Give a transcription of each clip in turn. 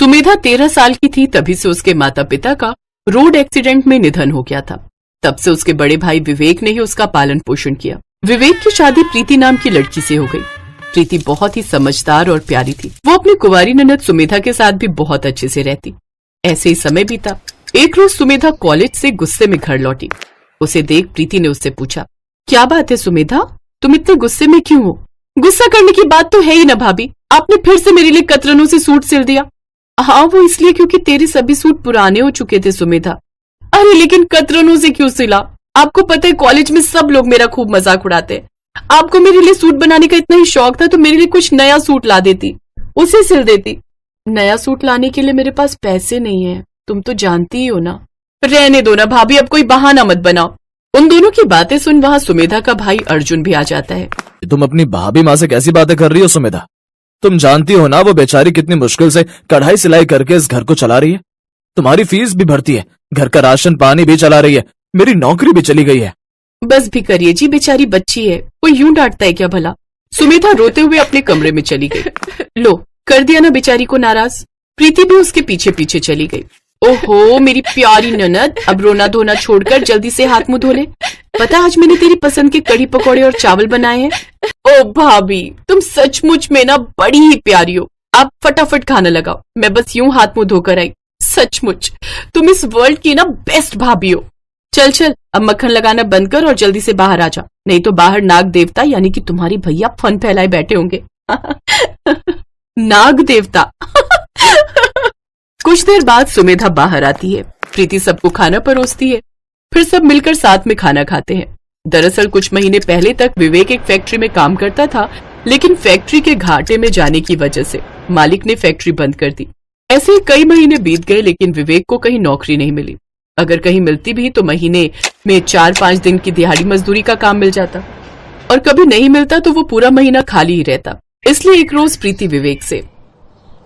सुमेधा 13 साल की थी तभी से उसके माता पिता का रोड एक्सीडेंट में निधन हो गया था। तब से उसके बड़े भाई विवेक ने ही उसका पालन पोषण किया। विवेक की शादी प्रीति नाम की लड़की से हो गई। प्रीति बहुत ही समझदार और प्यारी थी। वो अपनी कुंवारी ननद सुमेधा के साथ भी बहुत अच्छे से रहती। ऐसे ही समय बीता। एक रोज सुमेधा कॉलेज से गुस्से में घर लौटी। उसे देख प्रीति ने उससे पूछा, क्या बात है सुमेधा, तुम इतने गुस्से में क्यों हो? गुस्सा करने की बात तो है ही ना भाभी, आपने फिर से मेरे लिए कतरनों से सूट सिल दिया। हाँ वो इसलिए क्योंकि तेरे सभी सूट पुराने हो चुके थे सुमेधा। अरे लेकिन कतरनों से क्यों सिला? आपको पता है कॉलेज में सब लोग मेरा खूब मजाक उड़ाते हैं। आपको मेरे लिए सूट बनाने का इतना ही शौक था तो मेरे लिए कुछ नया सूट ला देती, उसे सिल देती। नया सूट लाने के लिए मेरे पास पैसे नहीं है, तुम तो जानती ही हो ना। रहने दो ना भाभी, अब कोई बहाना मत बनाओ। उन दोनों की बातें सुन वहां सुमेधा का भाई अर्जुन भी आ जाता है। तुम अपनी भाभी माँ से कैसी बातें कर रही हो सुमेधा? तुम जानती हो ना वो बेचारी कितनी मुश्किल से कढ़ाई सिलाई करके इस घर को चला रही है। तुम्हारी फीस भी भरती है, घर का राशन पानी भी चला रही है, मेरी नौकरी भी चली गई है। बस भी करिए जी, बेचारी बच्ची है, कोई यूं डांटता है क्या भला? सुमेधा रोते हुए अपने कमरे में चली गई। लो कर दिया ना बेचारी को नाराज। प्रीति भी उसके पीछे पीछे चली गई। ओहो मेरी प्यारी ननद, अब रोना धोना छोड़कर जल्दी से हाथ मुंह धो ले। पता आज मैंने तेरी पसंद के कढ़ी पकौड़े और चावल बनाए हैं। ओ भाभी तुम सचमुच में ना बड़ी ही प्यारी हो। आप फटाफट खाना लगाओ, मैं बस यूं हाथ मुंह धोकर आई। सचमुच तुम इस वर्ल्ड की ना बेस्ट भाभी हो। चल चल अब मक्खन लगाना बंद कर और जल्दी से बाहर आ जा, नहीं तो बाहर नाग देवता यानी कि तुम्हारी भैया फन फैलाए बैठे होंगे। नाग देवता। कुछ देर बाद सुमेधा बाहर आती है। प्रीति सबको खाना परोसती है, फिर सब मिलकर साथ में खाना खाते हैं। दरअसल कुछ महीने पहले तक विवेक एक फैक्ट्री में काम करता था, लेकिन फैक्ट्री के घाटे में जाने की वजह से मालिक ने फैक्ट्री बंद कर दी। ऐसे ही कई महीने बीत गए, लेकिन विवेक को कहीं नौकरी नहीं मिली। अगर कहीं मिलती भी तो महीने में 4-5 दिन की दिहाड़ी मजदूरी का काम मिल जाता, और कभी नहीं मिलता तो वो पूरा महीना खाली ही रहता। इसलिए एक रोज प्रीति विवेक से,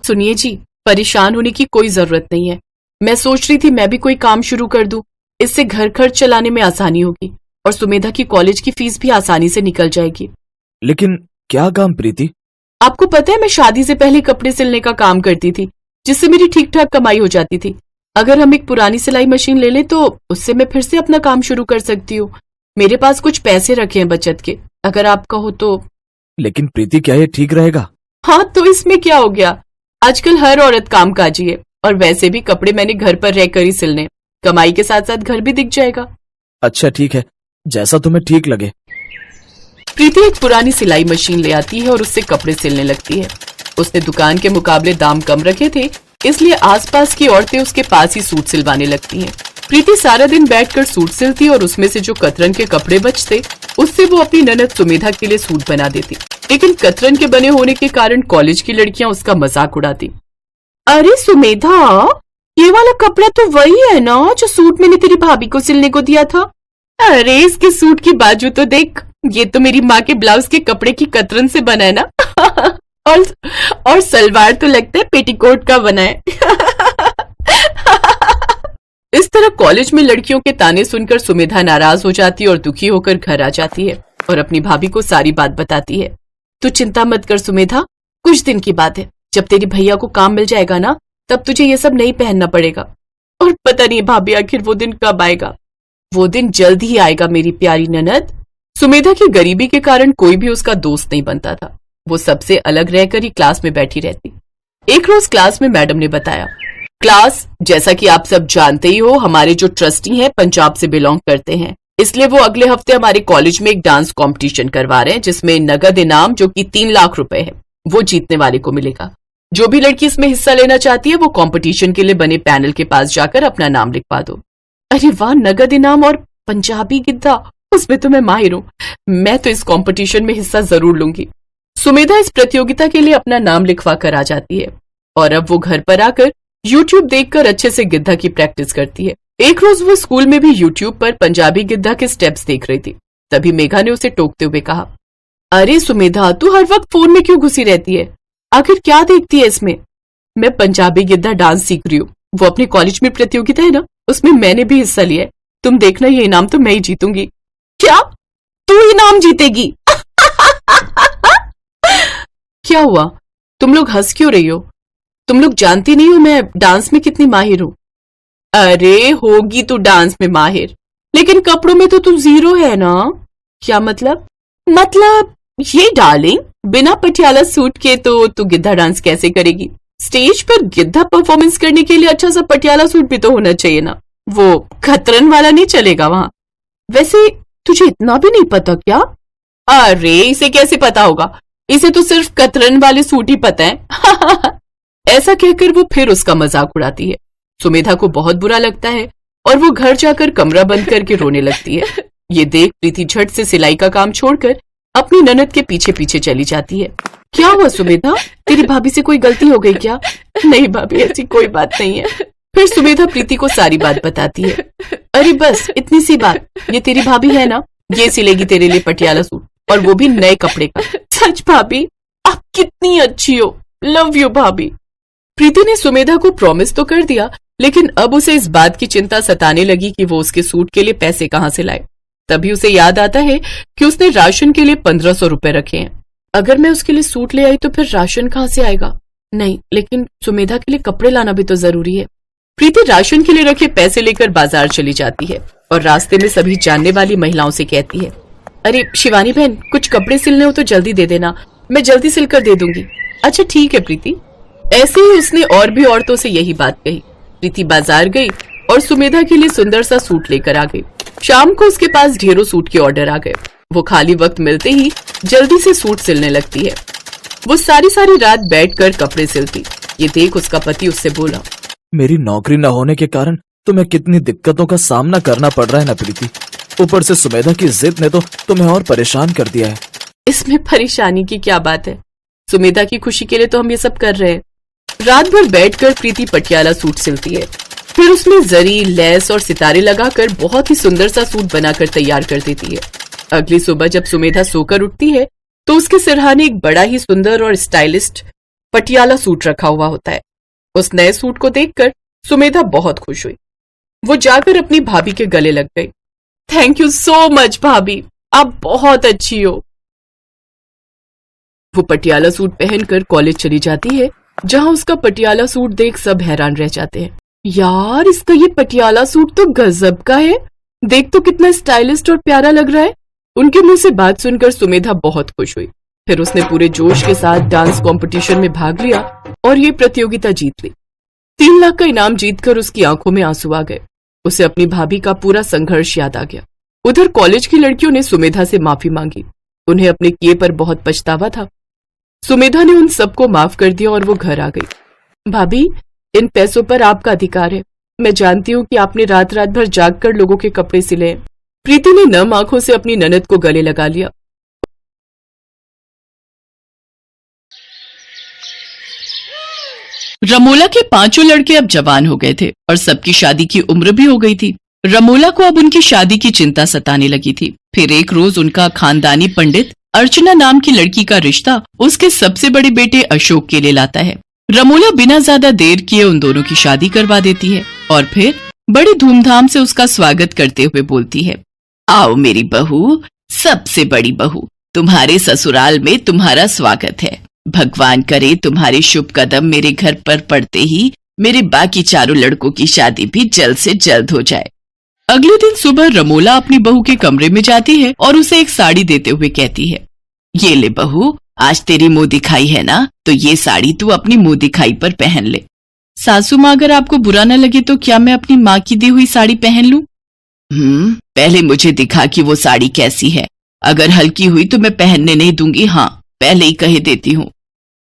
सुनिए जी, परेशान होने की कोई जरूरत नहीं है। मैं सोच रही थी मैं भी कोई काम शुरू कर दूं, इससे घर खर्च चलाने में आसानी होगी और सुमेधा की कॉलेज की फीस भी आसानी से निकल जाएगी। लेकिन क्या काम प्रीति? आपको पता है मैं शादी से पहले कपड़े सिलने का काम करती थी, जिससे मेरी ठीक ठाक कमाई हो जाती थी। अगर हम एक पुरानी सिलाई मशीन ले लें तो उससे मैं फिर से अपना काम शुरू कर सकती हूँ। मेरे पास कुछ पैसे रखे हैं बचत के, अगर आप कहो तो। लेकिन प्रीति क्या ये ठीक रहेगा? हाँ तो इसमें क्या हो गया, आजकल हर औरत कामकाजी है, और वैसे भी कपड़े मैंने घर पर रहकर ही सिलने, कमाई के साथ साथ घर भी दिख जाएगा। अच्छा ठीक है, जैसा तुम्हें ठीक लगे। प्रीति एक पुरानी सिलाई मशीन ले आती है और उससे कपड़े सिलने लगती है। उसने दुकान के मुकाबले दाम कम रखे थे, इसलिए आसपास की औरतें उसके पास ही सूट सिलवाने लगती हैं। प्रीति सारा दिन बैठकर सूट सिलती और उसमें से जो कतरन के कपड़े बचते उससे वो अपनी ननद सुमेधा के लिए सूट बना देती। लेकिन कतरन के बने होने के कारण कॉलेज की लड़कियां उसका मजाक उड़ाती। अरे सुमेधा, ये वाला कपड़ा तो वही है ना जो सूट मैंने तेरी भाभी को सिलने को दिया था? अरे इसके सूट की बाजू तो देख, ये तो मेरी माँ के ब्लाउज के कपड़े की कतरन से बना है ना। और सलवार तो लगता है पेटीकोट का बना है। इस तरह कॉलेज में लड़कियों के ताने सुनकर सुमेधा नाराज हो जाती और दुखी होकर घर आ जाती है और अपनी भाभी को सारी बात बताती है। तू चिंता मत कर सुमेधा, कुछ दिन की बात है, जब तेरी भैया को काम मिल जाएगा ना तब तुझे ये सब नहीं पहनना पड़ेगा। और पता नहीं भाभी आखिर वो दिन कब आएगा। वो दिन जल्द ही आएगा मेरी प्यारी ननद। सुमेधा की गरीबी के कारण कोई भी उसका दोस्त नहीं बनता था। वो सबसे अलग रहकर ही क्लास में बैठी रहती। एक रोज क्लास में मैडम ने बताया, क्लास जैसा कि आप सब जानते ही हो हमारे जो ट्रस्टी हैं पंजाब से बिलोंग करते हैं, इसलिए वो अगले हफ्ते हमारे कॉलेज में एक डांस कंपटीशन करवा रहे हैं जिसमें नगद इनाम जो कि 3 लाख रुपए है वो जीतने वाले को मिलेगा। जो भी लड़की इसमें हिस्सा लेना चाहती है वो कंपटीशन के लिए बने पैनल के पास जाकर अपना नाम लिखवा दो। अरे वाह, नगद इनाम और पंजाबी गिद्धा, उसमें तो मैं माहिर हूँ। मैं तो इस कंपटीशन में हिस्सा जरूर लूंगी। सुमेधा इस प्रतियोगिता के लिए अपना नाम लिखवा कर आ जाती है और अब वो घर पर आकर YouTube देखकर अच्छे से गिद्धा की प्रैक्टिस करती है। एक रोज वो स्कूल में भी YouTube पर पंजाबी गिद्धा के स्टेप्स देख रही थी। तभी मेघा ने उसे टोकते हुए कहा, अरे सुमेधा, तू हर वक्त फोन में क्यों घुसी रहती है? आखिर क्या देखती है इसमें? मैं पंजाबी गिद्धा डांस सीख रही हूँ। वो अपने कॉलेज में प्रतियोगिता है ना, उसमें मैंने भी हिस्सा लिया है। तुम देखना ये इनाम तो मैं ही जीतूंगी। क्या? तू इनाम जीतेगी? क्या हुआ, तुम लोग हंस क्यों रही हो? तुम लोग जानती नहीं हो मैं डांस में कितनी माहिर हूँ। अरे होगी तू डांस में माहिर, लेकिन कपड़ों में तो तू जीरो है ना। क्या मतलब? मतलब ये डार्लिंग, बिना पटियाला सूट के तो तू गिद्धा डांस कैसे करेगी? स्टेज पर गिद्धा परफॉर्मेंस करने के लिए अच्छा सा पटियाला सूट भी तो होना चाहिए ना, वो खतरन वाला नहीं चलेगा वहां। वैसे तुझे इतना भी नहीं पता क्या? अरे इसे कैसे पता होगा, इसे तो सिर्फ कतरन वाले सूट ही पता है। ऐसा कहकर वो फिर उसका मजाक उड़ाती है। सुमेधा को बहुत बुरा लगता है और वो घर जाकर कमरा बंद करके रोने लगती है। ये देख प्रीति झट से सिलाई का काम छोड़कर अपनी ननद के पीछे पीछे चली जाती है। क्या हुआ सुमेधा, तेरी भाभी से कोई गलती हो गई क्या? नहीं भाभी, ऐसी कोई बात नहीं है। फिर सुमेधा प्रीति को सारी बात बताती है। अरे बस इतनी सी बात, ये तेरी भाभी है ना, ये सिलेगी तेरे लिए पटियाला सूट, और वो भी नए कपड़े का। सच भाभी, आप कितनी अच्छी हो, लव यू भाभी। प्रीति ने सुमेधा को प्रॉमिस तो कर दिया, लेकिन अब उसे इस बात की चिंता सताने लगी कि वो उसके सूट के लिए पैसे कहाँ से लाए। तभी उसे याद आता है कि उसने राशन के लिए 1500 रुपए रखे हैं। अगर मैं उसके लिए सूट ले आई तो फिर राशन कहाँ से आएगा? नहीं, लेकिन सुमेधा के लिए कपड़े लाना भी तो जरूरी है। प्रीति राशन के लिए रखे पैसे लेकर बाजार चली जाती है और रास्ते में सभी जानने वाली महिलाओं से कहती है, अरे शिवानी बहन, कुछ कपड़े सिलने हो तो जल्दी दे देना, मैं जल्दी सिलकर दे दूंगी। अच्छा ठीक है प्रीति। ऐसे ही उसने और भी औरतों से यही बात कही। प्रीति बाजार गई और सुमेधा के लिए सुंदर सा सूट लेकर आ गई। शाम को उसके पास ढेरों सूट के ऑर्डर आ गए। वो खाली वक्त मिलते ही जल्दी से सूट सिलने लगती है। वो सारी सारी रात बैठकर कपड़े सिलती। ये देख उसका पति उससे बोला, मेरी नौकरी न होने के कारण तुम्हें कितनी दिक्कतों का सामना करना पड़ रहा है ना प्रीति। ऊपर से सुमेधा की जिद ने तो तुम्हें और परेशान कर दिया है। इसमें परेशानी की क्या बात है, सुमेधा की खुशी के लिए तो हम ये सब कर रहे हैं। रात भर बैठकर प्रीति पटियाला सूट सिलती है, फिर उसमें जरी, लेस और सितारे लगाकर बहुत ही सुंदर सा सूट बनाकर तैयार कर देती है। अगली सुबह जब सुमेधा सोकर उठती है तो उसके सिरहाने एक बड़ा ही सुंदर और स्टाइलिस्ट पटियाला सूट रखा हुआ होता है। उस नए सूट को देखकर सुमेधा बहुत खुश हुई। वो जाकर अपनी भाभी के गले लग गई। थैंक यू सो मच भाभी, आप बहुत अच्छी हो। वो पटियाला सूट पहनकर कॉलेज चली जाती है, जहां उसका पटियाला सूट देख सब हैरान रह जाते हैं। यार, इसका ये पटियाला सूट तो गजब का है, देख तो कितना स्टाइलिस्ट और प्यारा लग रहा है। उनके मुंह से बात सुनकर सुमेधा बहुत खुश हुई। फिर उसने पूरे जोश के साथ डांस कंपटीशन में भाग लिया और ये प्रतियोगिता जीत ली। 3 लाख का इनाम जीतकर उसकी आंखों में आंसू आ गए। उसे अपनी भाभी का पूरा संघर्ष याद आ गया। उधर कॉलेज की लड़कियों ने सुमेधा से माफी मांगी। उन्हें अपने किए पर बहुत पछतावा था। सुमेधा ने उन सबको माफ कर दिया और वो घर आ गई। भाभी, इन पैसों पर आपका अधिकार है। मैं जानती हूँ कि आपने रात रात भर जागकर लोगों के कपड़े सिले। प्रीति ने नम आंखों से अपनी ननद को गले लगा लिया। रमोला के 5 लड़के अब जवान हो गए थे और सबकी शादी की उम्र भी हो गई थी। रमोला को अब उनकी शादी की चिंता सताने लगी थी। फिर एक रोज उनका खानदानी पंडित अर्चना नाम की लड़की का रिश्ता उसके सबसे बड़े बेटे अशोक के लिए लाता है। रमोला बिना ज्यादा देर किए उन दोनों की शादी करवा देती है और फिर बड़ी धूमधाम से उसका स्वागत करते हुए बोलती है, आओ मेरी बहू, सबसे बड़ी बहू, तुम्हारे ससुराल में तुम्हारा स्वागत है। भगवान करे तुम्हारे शुभ कदम मेरे घर पर पड़ते ही मेरे बाकी 4 लड़कों की शादी भी जल्द से जल्द हो जाए। अगले दिन सुबह रमोला अपनी बहू के कमरे में जाती है और उसे एक साड़ी देते हुए कहती है, ये ले बहू, आज तेरी मुंह दिखाई है ना, तो ये साड़ी तू अपनी मुंह दिखाई पर पहन ले। सासू माँ, अगर आपको बुरा न लगे तो क्या मैं अपनी माँ की दी हुई साड़ी पहन लूं? पहले मुझे दिखा कि वो साड़ी कैसी है। अगर हल्की हुई तो मैं पहनने नहीं दूंगी, हाँ पहले ही कह देती हूँ।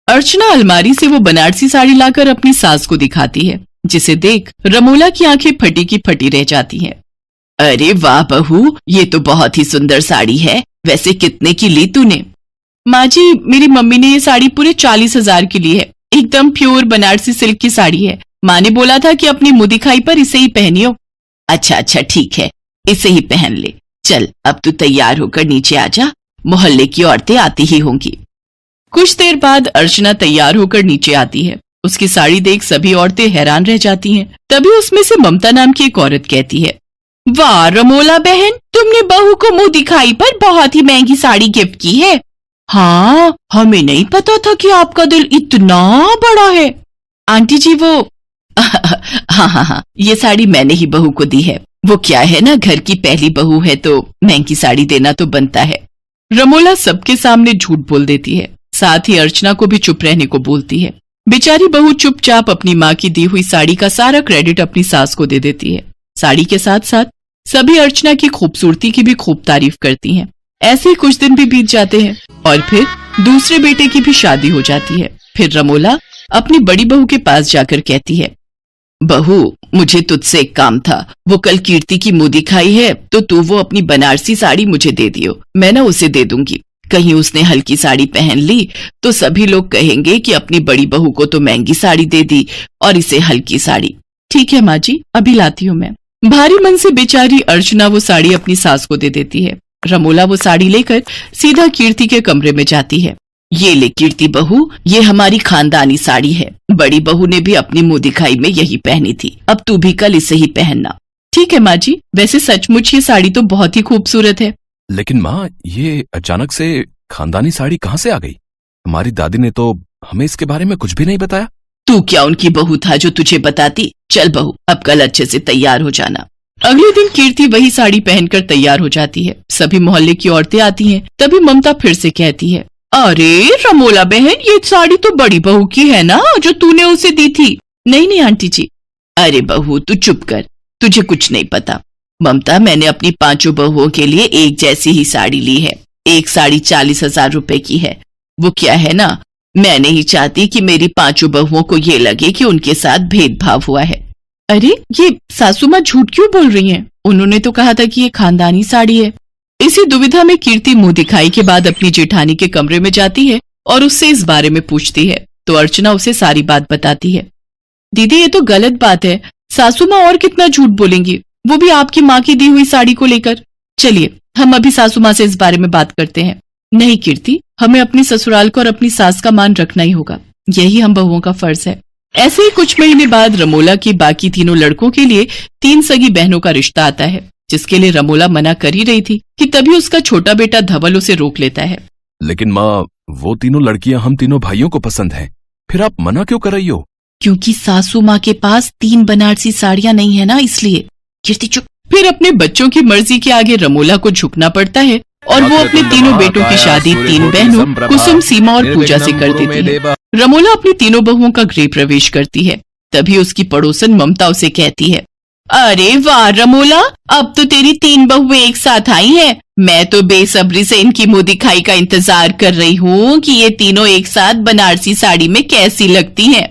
अर्चना अलमारी से वो बनारसी साड़ी लाकर अपनी सास को दिखाती है, जिसे देख रमोला की आंखें फटी की फटी रह जाती हैं। अरे वाह बहू, ये तो बहुत ही सुंदर साड़ी है। वैसे कितने की ली तूने? माँ जी, मेरी मम्मी ने ये साड़ी पूरे 40,000 की ली है। एकदम प्योर बनारसी सिल्क की साड़ी है। माँ ने बोला था कि अपनी मुंह दिखाई पर इसे ही पहनियो। अच्छा अच्छा ठीक है, इसे ही पहन ले। चल अब तू तैयार होकर नीचे आ जा, मोहल्ले की औरतें आती ही होंगी। कुछ देर बाद अर्चना तैयार होकर नीचे आती है। उसकी साड़ी देख सभी औरतें हैरान रह जाती हैं। तभी उसमें से ममता नाम की एक औरत कहती है, वाह रमोला बहन, तुमने बहू को मुंह दिखाई पर बहुत ही महंगी साड़ी गिफ्ट की है। हाँ, हमें नहीं पता था कि आपका दिल इतना बड़ा है। आंटी जी वो हाँ हाँ हाँ, ये साड़ी मैंने ही बहू को दी है। वो क्या है ना, घर की पहली बहू है तो महंगी साड़ी देना तो बनता है। रमोला सबके सामने झूठ बोल देती है, साथ ही अर्चना को भी चुप रहने को बोलती है। बेचारी बहू चुपचाप अपनी माँ की दी हुई साड़ी का सारा क्रेडिट अपनी सास को दे देती है। साड़ी के साथ साथ सभी अर्चना की खूबसूरती की भी खूब तारीफ करती हैं। ऐसे ही कुछ दिन भी बीत जाते हैं और फिर दूसरे बेटे की भी शादी हो जाती है। फिर रमोला अपनी बड़ी बहू के पास जाकर कहती है, बहू मुझे तुझसे एक काम था, वो कल कीर्ति की मुंह दिखाई है तो तू वो अपनी बनारसी साड़ी मुझे दे दियो, मैं ना उसे दे दूंगी। कहीं उसने हल्की साड़ी पहन ली तो सभी लोग कहेंगे कि अपनी बड़ी बहू को तो महंगी साड़ी दे दी और इसे हल्की साड़ी। ठीक है माँ जी, अभी लाती हूँ मैं। भारी मन से बेचारी अर्चना वो साड़ी अपनी सास को दे देती है। रमोला वो साड़ी लेकर सीधा कीर्ति के कमरे में जाती है। ये ले कीर्ति बहू, ये हमारी खानदानी साड़ी है, बड़ी बहू ने भी अपनी मुंह दिखाई में यही पहनी थी, अब तू भी कल इसे ही पहनना। ठीक है माँ जी, वैसे सचमुच ये साड़ी तो बहुत ही खूबसूरत है। लेकिन माँ, ये अचानक से खानदानी साड़ी कहाँ से आ गई? हमारी दादी ने तो हमें इसके बारे में कुछ भी नहीं बताया। तू क्या उनकी बहू था जो तुझे बताती? चल बहू, अब कल अच्छे से तैयार हो जाना। अगले दिन कीर्ति वही साड़ी पहनकर तैयार हो जाती है। सभी मोहल्ले की औरतें आती हैं। तभी ममता फिर से कहती है, अरे रमोला बहन, ये साड़ी तो बड़ी बहू की है ना जो तूने उसे दी थी। नहीं नहीं आंटी जी। अरे बहू तू चुप कर, तुझे कुछ नहीं पता। ममता, मैंने अपनी 5 बहुओं के लिए एक जैसी ही साड़ी ली है। एक साड़ी 40,000 रुपए की है। वो क्या है ना, मैं नहीं चाहती कि मेरी 5 बहुओं को ये लगे कि उनके साथ भेदभाव हुआ है। अरे ये सासू माँ झूठ क्यों बोल रही हैं? उन्होंने तो कहा था कि ये खानदानी साड़ी है। इसी दुविधा में कीर्ति मुंह दिखाई के बाद अपनी जेठानी के कमरे में जाती है और उससे इस बारे में पूछती है तो अर्चना उसे सारी बात बताती है। दीदी ये तो गलत बात है, सासू माँ और कितना झूठ बोलेंगी, वो भी आपकी माँ की दी हुई साड़ी को लेकर। चलिए हम अभी सासू माँ से इस बारे में बात करते हैं। नहीं कीर्ति, हमें अपनी ससुराल को और अपनी सास का मान रखना ही होगा, यही हम बहुओं का फर्ज है। ऐसे ही कुछ महीने बाद रमोला की बाकी तीनों लड़कों के लिए 3 सगी बहनों का रिश्ता आता है, जिसके लिए रमोला मना कर ही रही थी कि तभी उसका छोटा बेटा धवल उसे रोक लेता है। लेकिन माँ, वो तीनों लड़कियां हम तीनों भाइयों को पसंद हैं, फिर आप मना क्यों कर रही हो? क्योंकि सासू माँ के पास 3 बनारसी साड़ियां नहीं है ना, इसलिए। कीर्ति चुप। फिर अपने बच्चों की मर्जी के आगे रमोला को झुकना पड़ता है और वो अपने तीनों बेटों की शादी 3 बहनों कुसुम, सीमा और पूजा से कर देती है। रमोला अपनी तीनों बहुओं का गृह प्रवेश करती है। तभी उसकी पड़ोसन ममता उसे कहती है, अरे वाह रमोला, अब तो तेरी 3 बहुएं एक साथ आई हैं। मैं तो बेसब्री से इनकी मुंह दिखाई का इंतजार कर रही हूँ कि ये तीनों एक साथ बनारसी साड़ी में कैसी लगती हैं।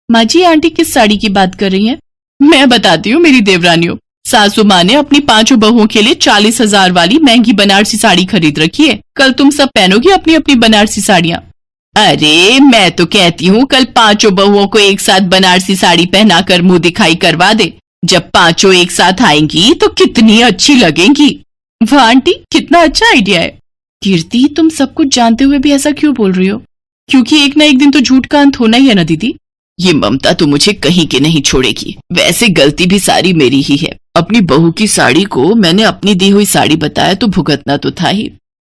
माँ जी, आंटी किस साड़ी की बात कर रही हैं? मैं बताती हूँ मेरी देवरानियों। सासू माँ ने अपनी 5 बहुओं के लिए 40,000 वाली महंगी बनारसी साड़ी खरीद रखी है। कल तुम सब पहनोगी अपनी अपनी बनारसी साड़ियाँ। अरे मैं तो कहती हूँ कल 5 बहुओं को एक साथ बनारसी साड़ी पहनाकर मुंह दिखाई करवा दे। जब 5 एक साथ आएंगी तो कितनी अच्छी लगेंगी। वाह आंटी, कितना अच्छा आइडिया है। कीर्ति, तुम सब कुछ जानते हुए भी ऐसा क्यों बोल रही हो? क्योंकि एक ना एक दिन तो झूठ का अंत होना ही है ना दीदी। ये ममता तो मुझे कहीं के नहीं छोड़ेगी। वैसे गलती भी सारी मेरी ही है। अपनी बहू की साड़ी को मैंने अपनी दी हुई साड़ी बताया तो भुगतना तो था ही।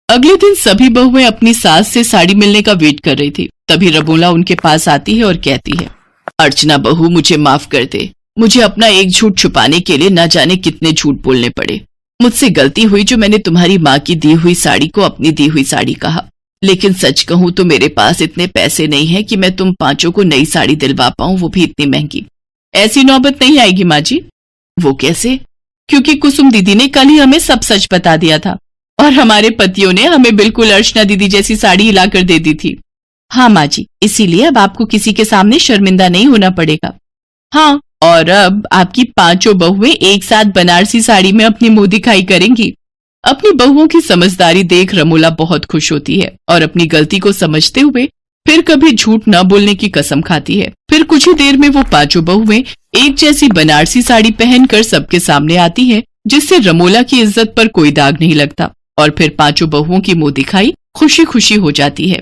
अगले दिन सभी बहुएं अपनी सास से साड़ी मिलने का वेट कर रही थी। तभी रमोला उनके पास आती है और कहती है, अर्चना बहू मुझे माफ कर दे। मुझे अपना एक झूठ छुपाने के लिए न जाने कितने झूठ बोलने पड़े। मुझसे गलती हुई जो मैंने तुम्हारी माँ की दी हुई साड़ी को अपनी दी हुई साड़ी कहा। लेकिन सच कहूँ तो मेरे पास इतने पैसे नहीं है कि मैं तुम 5 को नई साड़ी दिलवा पाऊं, वो भी इतनी महंगी। ऐसी नौबत नहीं आएगी माँ जी। वो कैसे? क्योंकि कुसुम दीदी ने कल ही हमें सब सच बता दिया था और हमारे पतियों ने हमें बिल्कुल अर्चना दीदी जैसी साड़ी हिलाकर दे दी थी। हाँ माँ जी, इसीलिए अब आपको किसी के सामने शर्मिंदा नहीं होना पड़ेगा। हाँ, और अब आपकी 5 बहुएं एक साथ बनारसी साड़ी में अपनी मुंह दिखाई करेंगी। अपनी बहुओं की समझदारी देख रमोला बहुत खुश होती है और अपनी गलती को समझते हुए फिर कभी झूठ न बोलने की कसम खाती है। फिर कुछ ही देर में वो 5 बहुएं एक जैसी बनारसी साड़ी पहनकर सबके सामने आती हैं, जिससे रमोला की इज्जत पर कोई दाग नहीं लगता और फिर 5 बहुओं की मुंह दिखाई खुशी खुशी हो जाती है।